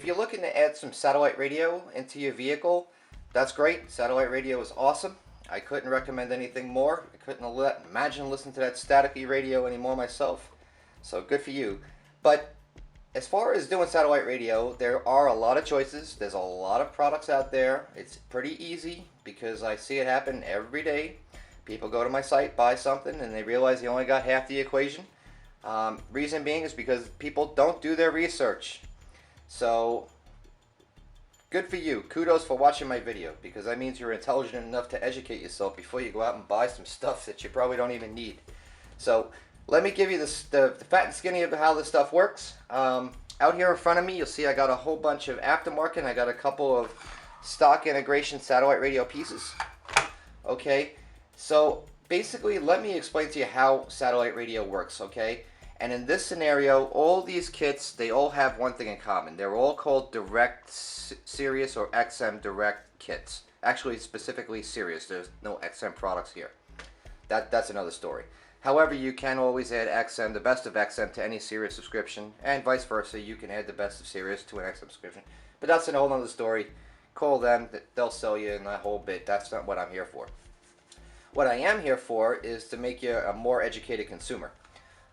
you're looking to add some satellite radio into your vehicle, that's great. Satellite radio is awesome. I couldn't recommend anything more. I couldn't imagine listening to that staticky radio anymore myself. So good for you. But as far as doing satellite radio, there are a lot of choices. There's a lot of products out there. It's pretty easy because I see it happen every day. People go to my site, buy something, and they realize they only got half the equation. Reason being is because people don't do their research. So good for you. Kudos for watching my video, because that means you're intelligent enough to educate yourself before you go out and buy some stuff that you probably don't even need. So let me give you the fat and skinny of how this stuff works. Out here in front of me, you'll see I got a whole bunch of aftermarket, and I got a couple of stock integration satellite radio pieces. Okay, so basically let me explain to you how satellite radio works, okay? And in this scenario, all these kits, they all have one thing in common. They're all called direct Sirius or XM direct kits. Actually, specifically Sirius. There's no XM products here. That's another story. However, you can always add XM, the best of XM, to any Sirius subscription, and vice versa. You can add the best of Sirius to an XM subscription. But that's a whole other story. Call them. They'll sell you in that whole bit. That's not what I'm here for. What I am here for is to make you a more educated consumer.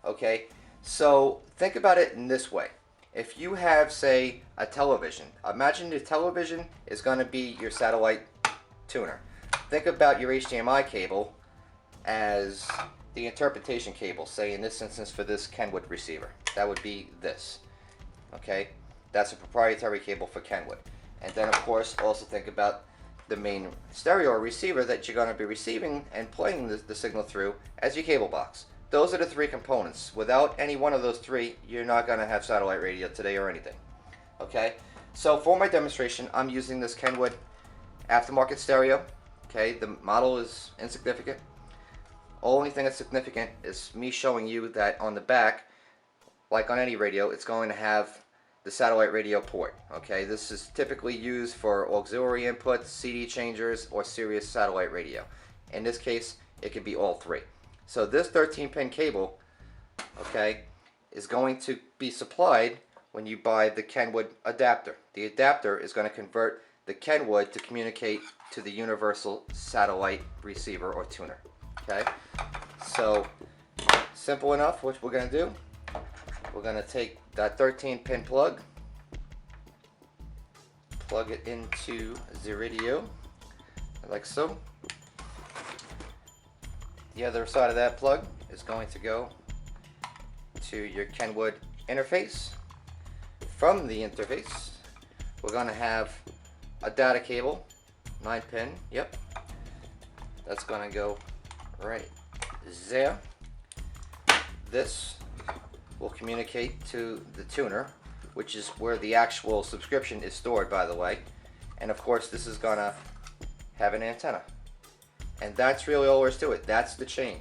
Okay, so think about it in this way. If you have, say, a television, imagine the television is going to be your satellite tuner. Think about your HDMI cable as the interpretation cable, say in this instance for this Kenwood receiver. That would be this. Okay, that's a proprietary cable for Kenwood. And then of course also think about the main stereo receiver that you're going to be receiving and playing the signal through as your cable box. Those are the three components. Without any one of those three, you're not going to have satellite radio today or anything. Okay, so for my demonstration, I'm using this Kenwood aftermarket stereo. Okay, the model is insignificant. Only thing that's significant is me showing you that on the back, like on any radio, it's going to have the satellite radio port. Okay, this is typically used for auxiliary inputs, CD changers, or Sirius satellite radio. In this case, it could be all three. So this 13-pin cable, okay, is going to be supplied when you buy the Kenwood adapter. The adapter is going to convert the Kenwood to communicate to the universal satellite receiver or tuner. Okay, so simple enough. What we're going to do, we're going to take that 13-pin plug, plug it into the radio, like so. The other side of that plug is going to go to your Kenwood interface. From the interface, we're going to have a data cable, 9-pin, yep. That's going to go right there. This will communicate to the tuner, which is where the actual subscription is stored, by the way. And of course, this is going to have an antenna. And that's really all there is to it. That's the chain.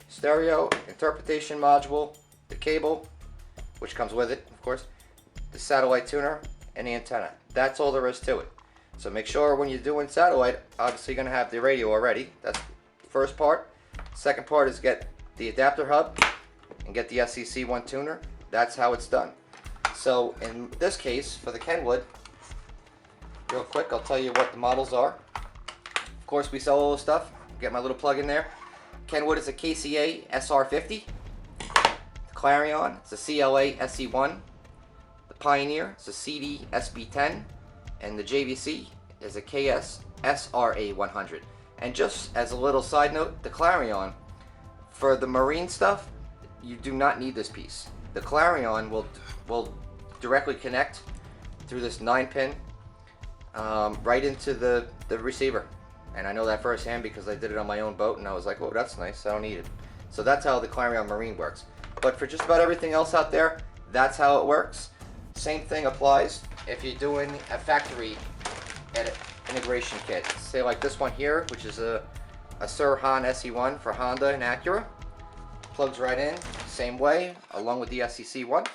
Stereo, interpretation module, the cable, which comes with it, of course, the satellite tuner, and the antenna. That's all there is to it. So make sure when you're doing satellite, obviously you're going to have the radio already. That's the first part. Second part is get the adapter hub and get the SEC1 tuner. That's how it's done. So in this case, for the Kenwood, real quick, I'll tell you what the models are. Of course, we sell all this stuff. Get my little plug in there. Kenwood is a KCA SR50. The Clarion, it's a CLA SE1. The Pioneer is a CD SB10. And the JVC is a KS SRA100. And just as a little side note, the Clarion, for the marine stuff, you do not need this piece. The Clarion will directly connect through this 9-pin right into the receiver. And I know that firsthand because I did it on my own boat and I was like, oh, that's nice, I don't need it. So that's how the Clarion Marine works. But for just about everything else out there, that's how it works. Same thing applies if you're doing a factory integration kit. Say like this one here, which is a Sirhan SE1 for Honda and Acura. Plugs right in, same way, along with the SEC1.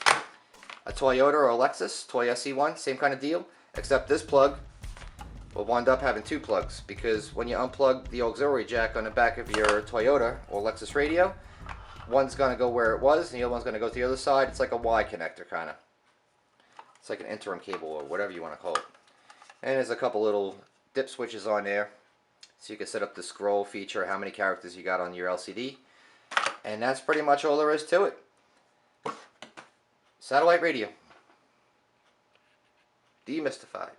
A Toyota or a Lexus, Toy SE1, same kind of deal, except this plug will wind up having two plugs, because when you unplug the auxiliary jack on the back of your Toyota or Lexus radio, one's going to go where it was and the other one's going to go to the other side. It's like a Y connector kind of. It's like an interim cable or whatever you want to call it. And there's a couple little dip switches on there, so you can set up the scroll feature, how many characters you got on your LCD. And that's pretty much all there is to it. Satellite radio. Demystified.